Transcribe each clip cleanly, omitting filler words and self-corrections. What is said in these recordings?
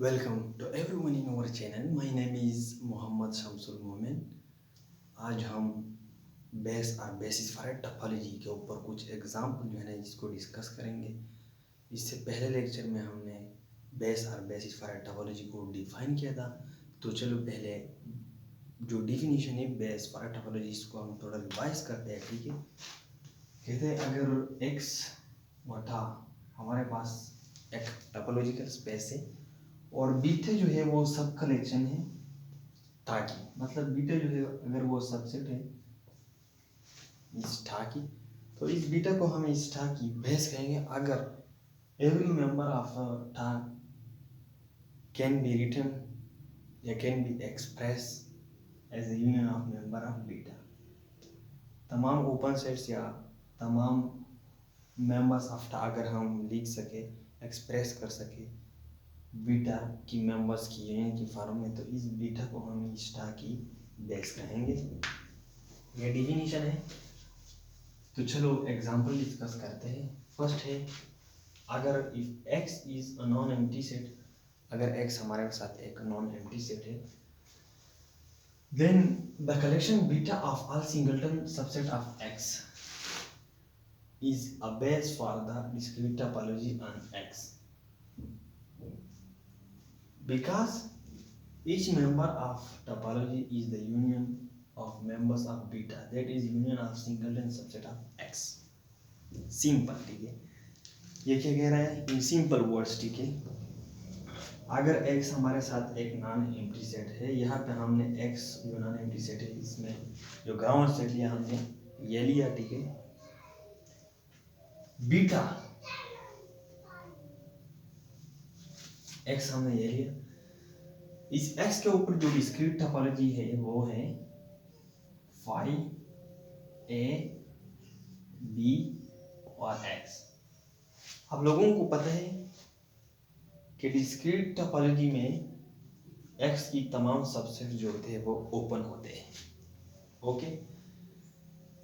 Welcome to everyone in our channel. My name is Mohammad Shamsul मोमिन। आज हम बेस और बेसिस फॉर टोपोलॉजी के ऊपर कुछ एग्जाम्पल जो है ना जिसको डिस्कस करेंगे। इससे पहले लेक्चर में हमने बेस और बेसिस फॉर टोपोलॉजी को डिफाइन किया था। तो चलो पहले जो डिफिनीशन है बेस फॉर टोपोलॉजी इसको हम थोड़ा रिवाइज करते हैं, ठीक है। कहते हैं अगर एक्स वटा हमारे पास एक टोपोलॉजिकल स्पेस है और बीटा जो है वो सब कलेक्शन है ताकि मतलब बीटा जो है अगर वो सबसेट है इस टा की, तो इस बीटा को हम इस टा की बेस कहेंगे अगर every member of tau can be written या can be expressed as a union of member of beta. तमाम ओपन सेट्स या तमाम मेंबर्स ऑफ टा अगर हम लिख सके, एक्सप्रेस कर सके बीटा की मेंबर्स की यूनियन की फॉर्म में, तो इस बीटा को हम इस टा की बेस कहेंगे। ये डिफिनीशन है। तो चलो एग्जांपल डिस्कस करते हैं। फर्स्ट है अगर if x is a non empty set, अगर x हमारे साथ एक नॉन एम्प्टी सेट है, then the collection beta of all singleton subset of x is a base for the discrete topology on X because each member of topology is the union of members of beta, that is union of singleton subset of X. Simple, ठीक है। ये क्या कह रहा है in simple words, ठीक है। अगर X हमारे साथ एक नॉन एम्प्टी सेट है, यहाँ पे हमने X जो नॉन एम्प्टी सेट है इसमें जो ग्राउंड सेट लिया हमने ये लिया, ठीक है। बीटा x हमने ये लिया, इस x के ऊपर जो डिस्क्रीट टोपोलॉजी है वो है फाई a b और x। आप लोगों को पता है कि डिस्क्रीट टोपोलॉजी में x की तमाम सबसेट जो होते हैं वो ओपन होते हैं, ओके।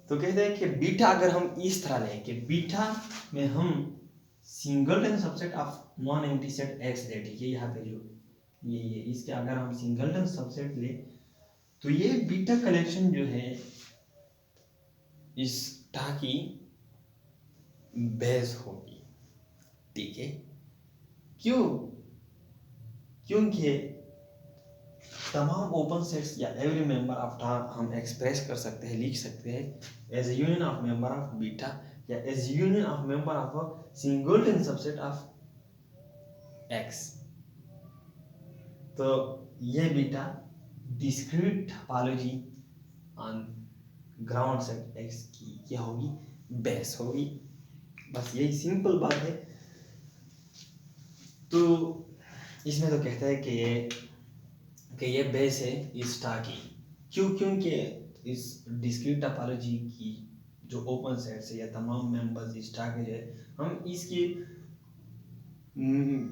तो कहते हैं कि बीटा अगर हम इस तरह लें कि बीटा में हम singleton subset of non empty set x ले, ठीक है। यहाँ पे जो ये इसके अगर हम सिंगलटन सबसेट ले तो ये बीटा कलेक्शन जो है इस टा की बेस होगी, ठीक है। क्यों? क्योंकि तमाम ओपन सेट्स या एवरी मेंबर ऑफ टा हम एक्सप्रेस कर सकते हैं, लिख सकते हैं as a union of member of beta या as union of member of a singleton subset of X. तो ये beta discrete topology on ground set X की क्या होगी, बेस होगी। बस यही सिंपल बात है। तो इसमें तो कहता है कि ये बेस है इस टा की। क्यों? क्योंकि इस डिस्क्रीट टोपोलॉजी की जो ओपन सेट्स है या तमाम मेंबर्स इस टा के जो है हम इसकी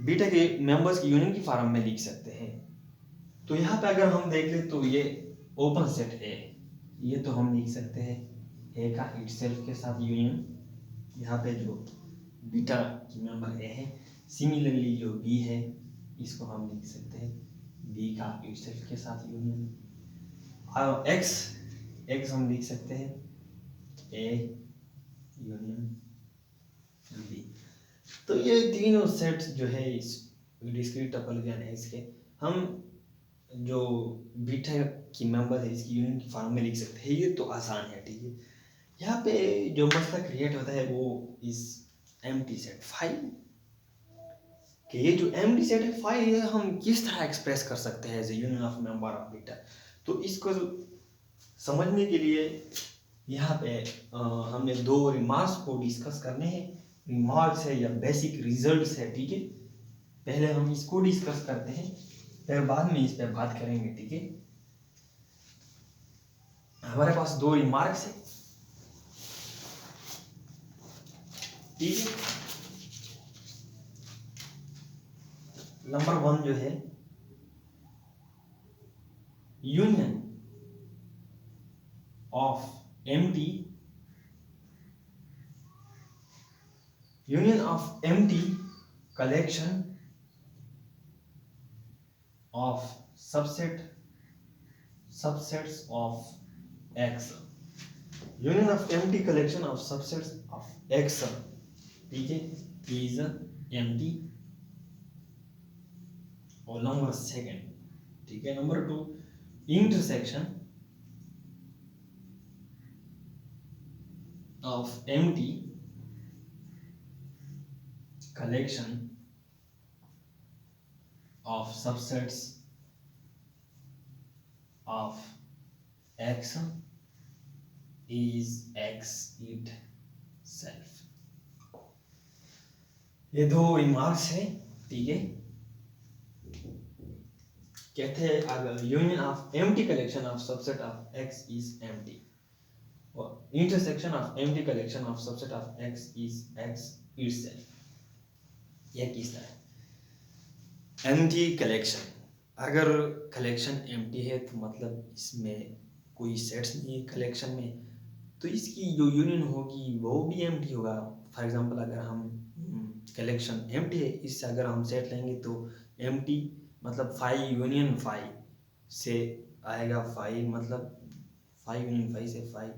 बीटा के मेंबर्स की यूनियन की फॉर्म में लिख सकते हैं। तो यहाँ पे अगर हम देख ले तो ये ओपन सेट है, ये तो हम लिख सकते हैं ए का इटसेल्फ के साथ यूनियन, यहाँ पे जो बीटा की मेंबर ए है। सिमिलरली जो बी है इसको हम लिख सकते हैं बी का इटसेल्फ के साथ यूनियन, और एक्स हम लिख सकते हैं ए यूनियन बी। तो ये तीनों सेट्स जो है इस डिस्क्रीट टोपोलॉजी ऑन एक्स के हम जो बीटा की मेंबर है इसकी यूनियन की फॉर्म में लिख सकते हैं। ये तो आसान है, ठीक है। यहाँ पे जो मसला क्रिएट होता है वो इस एम्प्टी सेट फाई कि ये जो एम्प्टी सेट है फाई है हम किस तरह एक्सप्रेस कर सकते हैं as a union of member of beta. तो इसको समझने के लिए यहाँ पे हमने दो रिमार्क्स को डिस्कस करने हैं। रिमार्क्स है या बेसिक रिजल्ट्स है, ठीक है। पहले हम इसको डिस्कस करते हैं फिर बाद में इस पे बात करेंगे, ठीक है। हमारे पास दो रिमार्क्स है, ठीक है। नंबर 1 जो है union of empty collection of subsets of x, union of empty collection of subsets of x, ठीक है, इज एम्प्टी। और नंबर सेकंड, ठीक है, number 2, intersection of empty collection of subsets of X is X itself। ये दो remarks है, ठीक है। कहते हैं अगर union of empty collection of subset of X is empty और intersection of empty collection of subset of X is X itself। यह किस तरह एम्प्टी कलेक्शन, अगर कलेक्शन एम्प्टी है तो मतलब इसमें कोई सेट्स नहीं है कलेक्शन में, तो इसकी जो यूनियन होगी वो भी एम्प्टी होगा। फॉर एग्जांपल अगर हम कलेक्शन एम्प्टी है, इससे अगर हम सेट लेंगे तो एम्प्टी मतलब 5 यूनियन 5 से आएगा 5, मतलब 5 यूनियन 5 से 5,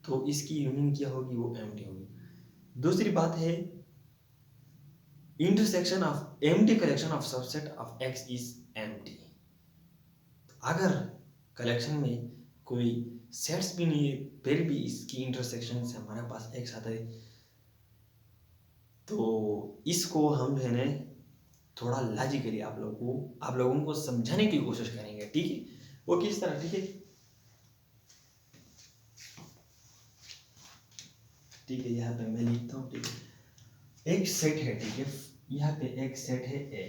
तो इसकी यूनियन क्या होगी, वो एम्प्टी होगी। दूसरी बात है intersection of empty collection of subset of X is empty. अगर कलेक्शन में कोई सेट्स भी नहीं है फिर भी इसकी इंटरसेक्शन से हमारे पास X आता है, तो इसको हम जो है ना थोड़ा लॉजिकली आप लोगों को समझाने की कोशिश करेंगे, ठीक है। वो किस तरह, ठीक है, ठीक है, यहाँ पे मैं लिखता हूँ, ठीक है, एक सेट है, ठीक है, यहाँ पे एक सेट है A,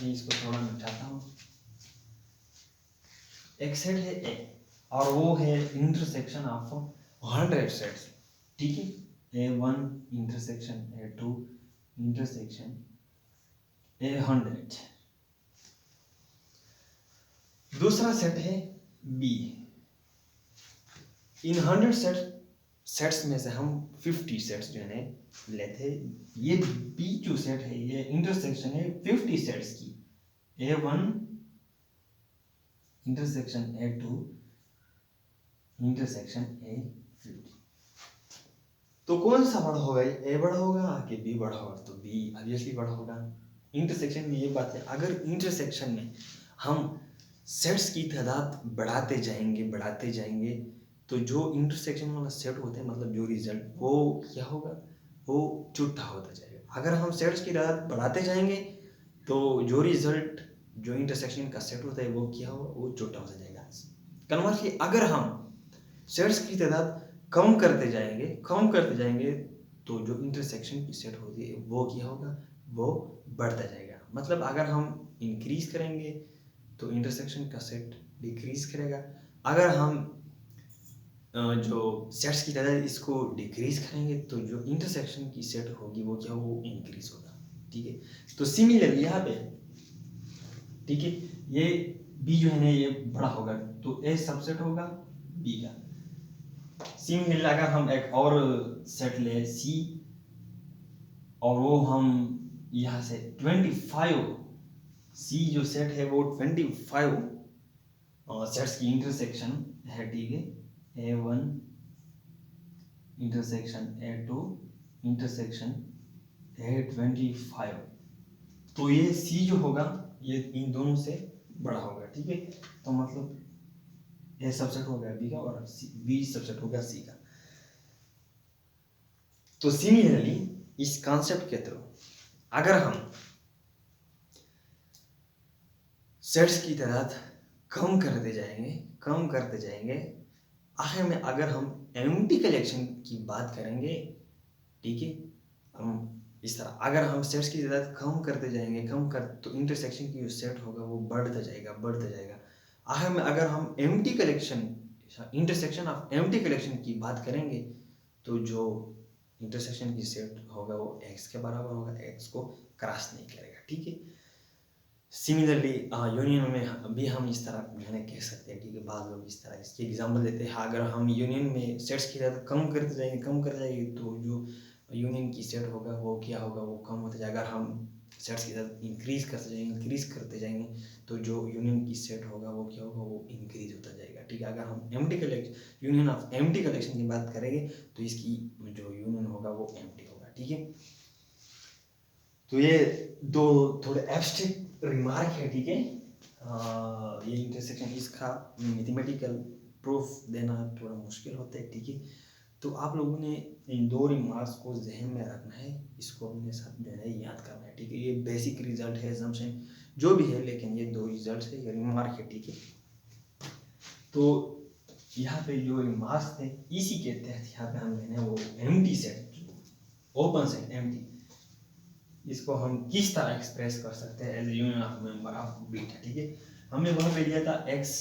मैं इसको थोड़ा मिटाता हूँ। एक सेट है A और वो है इंटरसेक्शन ऑफ 100 सेट्स, ठीक है, A1 intersection A2 intersection A100। दूसरा सेट है B, इन 100 सेट्स में से हम 50 सेट्स जो है लेते हैं। ये B जो सेट है ये इंटरसेक्शन है 50 सेट्स की, A1 intersection A2 intersection A50। तो कौन सा बड़ा होगा, A बड़ा होगा कि B बड़ा होगा, तो B ऑब्वियसली बड़ा होगा। इंटरसेक्शन में ये बात है, अगर इंटरसेक्शन में हम सेट्स की तादाद बढ़ाते जाएंगे तो जो इंटरसेक्शन वाला सेट होता है मतलब जो रिजल्ट वो क्या होगा, वो छोटा होता जाएगा। अगर हम सेट्स की तादाद बढ़ाते जाएंगे तो जो रिजल्ट जो इंटरसेक्शन का सेट होता है वो क्या होगा, वो छोटा होता जाएगा। कन्वर्सली अगर हम सेट्स की तादाद कम करते जाएंगे तो जो इंटरसेक्शन की सेट होती है वो क्या होगा, वो बढ़ता जाएगा। मतलब अगर हम इंक्रीज करेंगे तो इंटरसेक्शन का सेट डिक्रीज करेगा, अगर हम जो सेट्स की तादाद इसको डिक्रीज करेंगे तो जो इंटरसेक्शन की सेट होगी वो क्या, वो इंक्रीज होगा, ठीक है। तो सिमिलरली यहाँ पे, ठीक है, ये B जो है ना ये बड़ा होगा तो A सबसेट होगा B का। सिमिलरली अगर हम एक और सेट ले C और वो हम यहाँ से 25 C जो सेट है वो 25 सेट्स की इंटरसेक्शन है, ठीक है, A1 intersection A2 intersection A25, तो ये C जो होगा ये इन दोनों से बड़ा होगा, ठीक है। तो मतलब A सबसेट हो गया B का और B सबसेट हो गया C का। तो सिमिलरली इस कॉन्सेप्ट के थ्रू अगर हम सेट्स की तादाद कम करते जाएंगे आखिर में अगर हम एम्प्टी कलेक्शन की बात करेंगे, ठीक है, हम इस तरह अगर हम सेट्स की तादाद कम करते जाएंगे तो इंटरसेक्शन की जो सेट होगा वो बढ़ता जाएगा। आखिर में अगर हम empty collection intersection of empty collection की बात करेंगे तो जो इंटरसेक्शन की सेट होगा वो X के बराबर होगा, X को क्रॉस नहीं करेगा, ठीक है। सिमिलरली यूनियन में भी हम इस तरह जो है कह सकते हैं, ठीक है। बाद लोग इस तरह इसकी एग्जांपल देते हैं, अगर हम यूनियन में सेट्स की तादाद कम करते जाएंगे तो जो यूनियन की सेट होगा वो क्या होगा, वो कम होता जाएगा। अगर हम सेट्स की साथ इंक्रीज करते जाएंगे तो जो यूनियन की सेट होगा वो क्या होगा, वो इंक्रीज होता जाएगा। ठीक है, अगर हम empty collection union of empty collection की बात करेंगे तो इसकी जो यूनियन होगा वो एम्प्टी होगा। ठीक है, तो ये दो थोड़े एब्स्ट्रैक्ट रिमार्क है। ठीक है, ये इंटरसेक्शन इसका मैथमेटिकल प्रूफ देना थोड़ा मुश्किल होता है। ठीक है, तो आप लोगों ने इन दो रिमार्क्स को जहन में रखना है, इसको अपने साथ जो है याद करना है। ठीक है, ये बेसिक रिजल्ट है एग्जाम्पशन जो भी है, लेकिन ये दो रिजल्ट है, ये रिमार्क है। ठीक है, तो यहाँ पे जो रिमार्क्स थे इसी के तहत यहाँ पे हम जो है वो empty set, open set empty, इसको हम किस तरह एक्सप्रेस कर सकते हैं as a union of member of beta. ठीक है, हमने वहाँ पे लिया था x,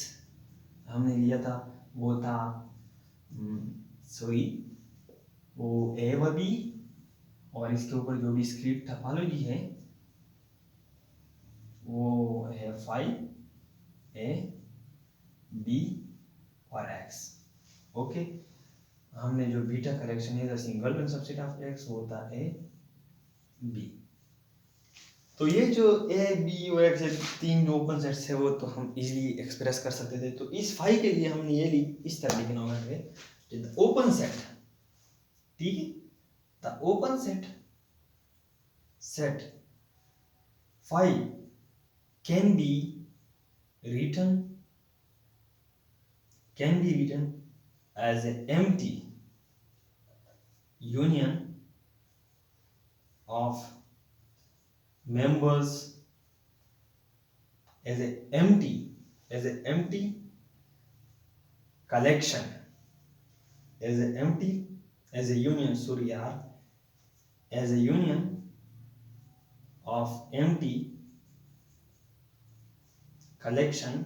हमने लिया था वो था सॉरी वो ए व बी, और इसके ऊपर जो भी स्क्रिप्ट टोपोलॉजी है वो है फाइव ए बी और x। ओके, हमने जो बीटा कलेक्शन है सिंगल सबसेट ऑफ x वो था ए बी। तो ये जो ए बी और एक्स तीन जो ओपन सेट्स है वो तो हम इजीली एक्सप्रेस कर सकते थे। तो इस फाई के लिए हमने ये इस तरह लिखना होगा कि द ओपन सेट, ठीक है, the open set phi can be written as an empty union of members as an empty collection as a union of empty collection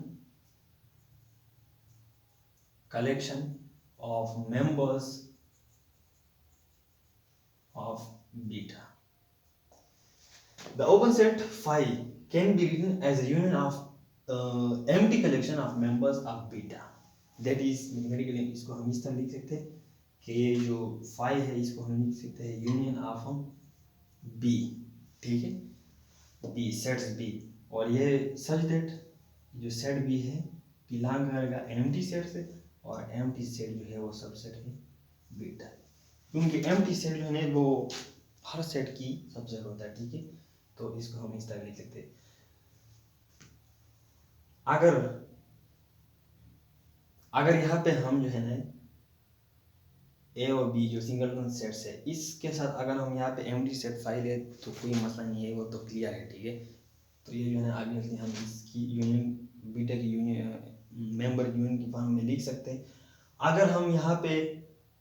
of members of beta. The open set phi can be written as a union of empty collection of members of beta. That is numerically इसको हम इस तरह लिख सकते हैं कि ये जो phi है इसको हम लिख सकते हैं यूनियन ऑफ B। ठीक है, B सेट्स B, और ये सच दैट जो सेट B है बिलोंग करेगा एम्प्टी सेट से, और एम्प्टी सेट जो है वो सबसेट है बीटा, क्योंकि एम्प्टी सेट जो है वो हर सेट की सबसेट होता है। ठीक है, तो इसको हम इस तरह लिख सकते हैं। अगर यहाँ पे हम जो है ना ए और बी जो सिंगल सेट्स है इसके साथ अगर हम यहाँ पे एम्प्टी सेट फाइल है तो कोई मसला नहीं है, वो तो क्लियर है। ठीक है, तो ये जो है ना ऑब्वियसली हम इसकी यूनियन बीटा की यूनियन मेंबर यूनियन की फॉर्म में लिख सकते हैं। अगर हम यहाँ पे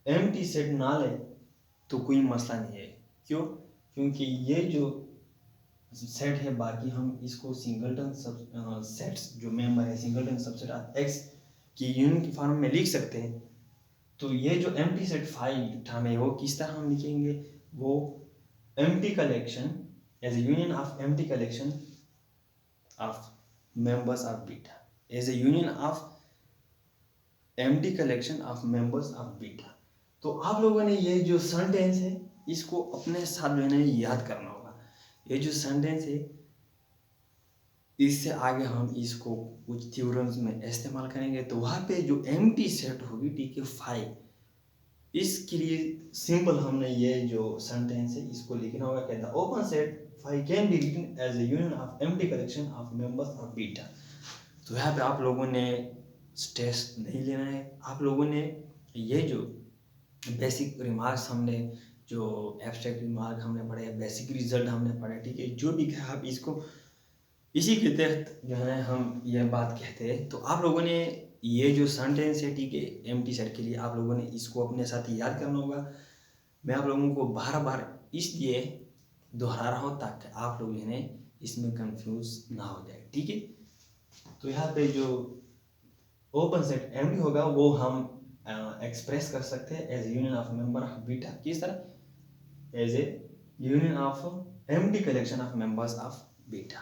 एम्प्टी सेट ना ले तो कोई मसला नहीं है। क्यों? क्योंकि ये जो सेट है बाकी हम इसको सिंगलटन सब सेट्स जो मेंबर है सिंगलटन सबसेट ऑफ एक्स की यूनियन की फॉर्म में लिख सकते हैं। तो ये जो एम्प्टी सेट फाइल टर्म है वो किस तरह हम लिखेंगे, वो empty collection as a union of empty collection of members of beta, as a union of empty collection of members of beta. तो आप लोगों ने ये जो सेंटेंस है इसको अपने साथ जो है ना याद करना होगा। ये जो सेंटेंस है इससे आगे हम इसको कुछ थ्योरम्स में इस्तेमाल करेंगे। तो वहाँ पे जो एम्प्टी सेट होगी, ठीक है, फाइव, इसके लिए सिंपल हमने ये जो सेंटेंस है इसको लिखना होगा कि the open set phi can be written as a union of empty collection of members of beta. तो यहाँ पे आप लोगों ने स्ट्रेस नहीं लेना है। आप लोगों ने ये जो बेसिक रिमार्क्स हमने जो एब्स्ट्रैक्ट रिमार्क हमने पढ़े, बेसिक रिजल्ट हमने पढ़े, ठीक है, जो भी कहा आप इसको इसी के तहत जो है हम ये बात कहते हैं। तो आप लोगों ने ये जो सेंटेंस है, ठीक है, एम्प्टी सेट के लिए आप लोगों ने इसको अपने साथ याद करना होगा। मैं आप लोगों को बार बार इसलिए दोहरा रहा हूँ ताकि आप लोग जो है इसमें कंफ्यूज ना हो जाए। ठीक है, तो यहाँ पे जो ओपन सेट एम्प्टी होगा वो हम एक्सप्रेस कर सकते हैं as union of member of beta. किस तरह? As a union of empty collection of members of beta.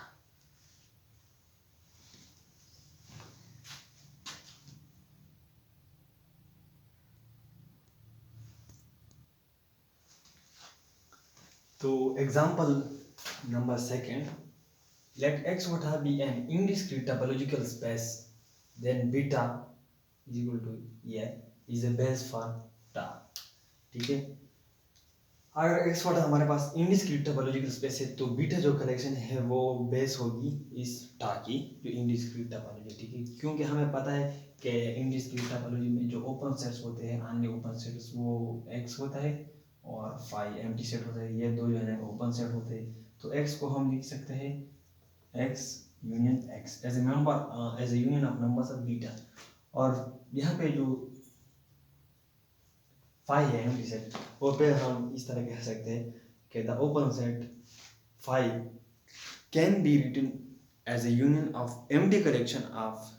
तो example Number second, let x vector be an indiscrete topological space, then beta is equal to is a base for ta. ठीक है, अगर x वटा हमारे पास in discrete topological space है तो beta जो collection है वो बेस होगी इस टा की जो इंडिस्क्रीट टोपोलॉजी, ठीक है, क्योंकि हमें पता है कि इंडिस्क्रीट टोपोलॉजी में जो ओपन सेट्स होते हैं अन्य ओपन सेट्स वो x होता है और फाई एम्प्टी सेट होता है, ये दो जो है ओपन सेट होते हैं। तो x को हम लिख सकते हैं x union x as a member as a union of numbers of beta, और यहाँ पे जो फाई है एम्प्टी सेट, और फिर हम इस तरह कह सकते हैं कि the open set phi can be written as a union of empty collection of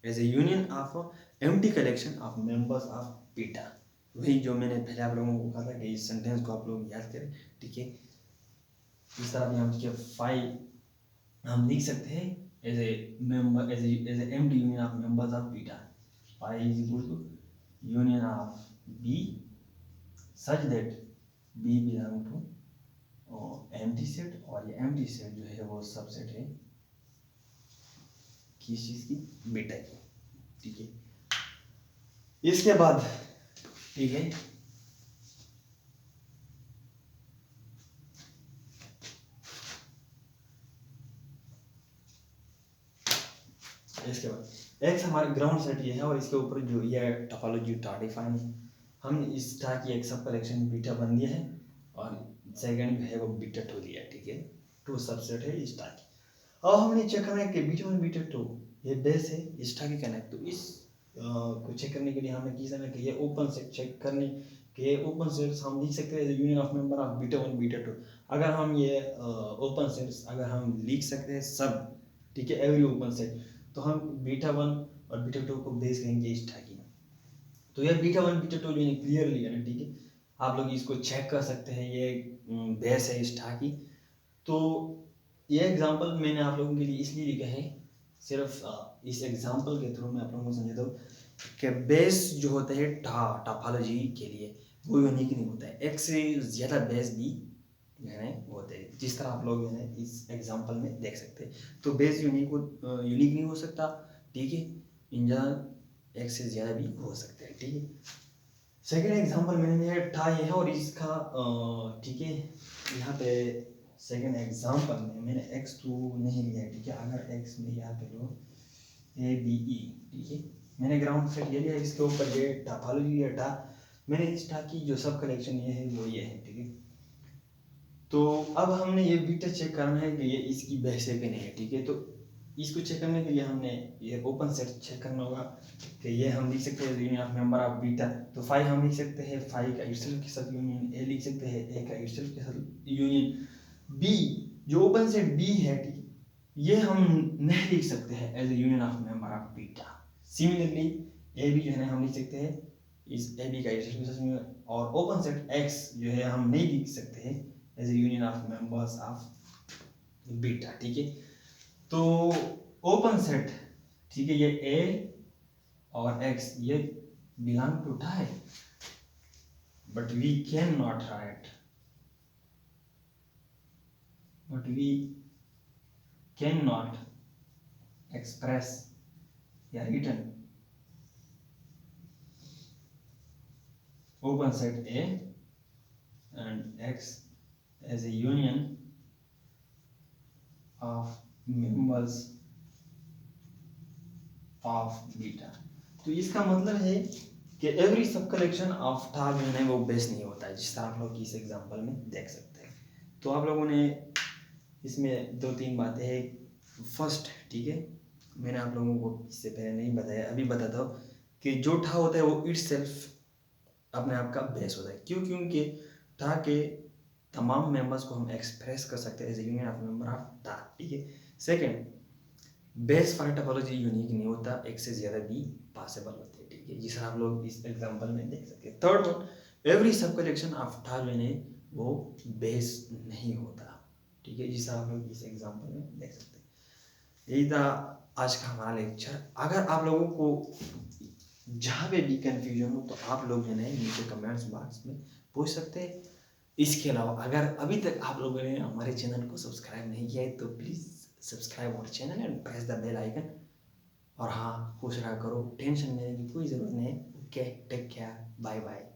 empty collection of members of beta. वही जो मैंने पहले आप लोगों को कहा था कि इस सेंटेंस को आप लोग याद करें, ठीक है। इस तरह भी हम फाई हम लिख सकते हैं as a member as a empty union of members of beta. Phi is equal to union of B such that B belong to empty set, और ये empty set जो है वो सबसेट है किस चीज की, बीटा की, ठीक है। इसके बाद ठीक है, इसके बाद x हमारे ग्राउंड सेट ये है और इसके ऊपर जो ये टोपोलॉजी टा डिफाइन है, हमने इस टा की एक सब कलेक्शन बीटा बन दिया है और सेकंड है वो बीटा टू लिया, ठीक है, टू सबसेट है इस टा की। अब हमने चेक करना है कि बीटा वन बीटा टू ये बेस है इस टा की कनेक्ट, तो इस को चेक करने के लिए हमें किस तरह कि ये ओपन सेट चेक करने के ओपन सेट्स हम लिख सकते हैं union of member of beta one beta two. अगर हम ये ओपन सेट्स अगर हम लिख सकते हैं सब, ठीक है, एवरी ओपन सेट, तो हम बीटा वन और बीटा टू को बेस करेंगे इस टा की। तो ये बीटा वन बीटा टू जो है क्लियरली है ना, ठीक है, आप लोग इसको चेक कर सकते हैं, ये बेस है इस टा की। तो ये एग्जांपल मैंने आप लोगों के लिए इसलिए लिखा है, सिर्फ इस एग्जांपल के थ्रू मैं आप लोगों को समझाता हूँ कि बेस जो होता है टोपोलॉजी के लिए वो यूनिक नहीं होता है, एक से ज़्यादा बेस भी है होते हैं, जिस तरह आप लोग है इस एग्जांपल में देख सकते हैं। तो बेस यूनिक नहीं हो सकता, ठीक है, इंजन एक से ज़्यादा भी हो सकते हैं, ठीक है। सेकेंड एग्जांपल मैंने लिया टा ये है और इसका ठीक है, यहाँ पे सेकेंड एग्जांपल में मैंने x2 नहीं लिया है, ठीक है। अगर x में यहाँ पे लो ABE, ठीक है, मैंने ग्राउंड सेट ये लिया, इसके ऊपर ये टोपोलॉजी है टा, मैंने इस टा की जो सब कलेक्शन ये है वो ये है, ठीक है। तो अब हमने ये बीटा चेक करना है कि ये इसकी बेस है कि नहीं है, ठीक है। तो इसको चेक करने के लिए हमने ये ओपन सेट चेक करना होगा कि ये हम लिख सकते हैं union of member of beta. तो फाइव हम लिख सकते हैं फाइव का इटसेल्फ के साथ यूनियन, ए लिख सकते हैं ए का इटसेल्फ के साथ यूनियन, बी जो ओपन सेट बी है, ठीक, ये हम नहीं लिख सकते हैं as a union of member of beta. Similarly A B जो है हम लिख सकते हैं इस ए बी का इटसेल्फ के साथ यूनियन, और ओपन सेट एक्स जो है हम नहीं लिख सकते हैं as a union of members of beta, ठीक है। तो ओपन सेट, ठीक है, ये ए और एक्स ये बिलोंग टू टा है, but we can not write, but we can not express या return open set A and X as a union of members of beta। तो इसका मतलब है कि एवरी सब कलेक्शन ऑफ टा जो है वो बेस नहीं होता है, जिस तरह आप लोग इस एग्जांपल में देख सकते हैं। तो आप लोगों ने इसमें दो तीन बातें हैं। फर्स्ट, ठीक है, मैंने आप लोगों को इससे पहले नहीं बताया, अभी बताता हूँ कि जो टा होता है वो इटसेल्फ अपने आप का बेस होता है। क्यों? क्योंकि टा के तमाम मेंबर्स को हम एक्सप्रेस कर सकते हैं as a union of member of tau, ठीक है। Second, base for topology unique नहीं होता, एक से ज़्यादा भी पॉसिबल होते हैं, ठीक है, जिस तरह आप लोग इस एग्जांपल में देख सकते हैं। थर्ड वन, एवरी सब कलेक्शन ऑफ टा जो है वो बेस नहीं होता, ठीक है, जिस तरह आप लोग इस एग्जांपल में देख सकते हैं। यही था आज का हमारा लेक्चर। अगर आप लोगों को जहाँ पे भी कंफ्यूजन हो तो आप लोग नीचे कमेंट्स बॉक्स में पूछ सकते हैं। इसके अलावा अगर अभी तक आप लोगों ने हमारे चैनल को सब्सक्राइब नहीं किया है तो please subscribe our channel and press the bell icon. और हाँ, खुश रहा करो, टेंशन लेने की कोई ज़रूरत नहीं है। Okay, take care, bye bye.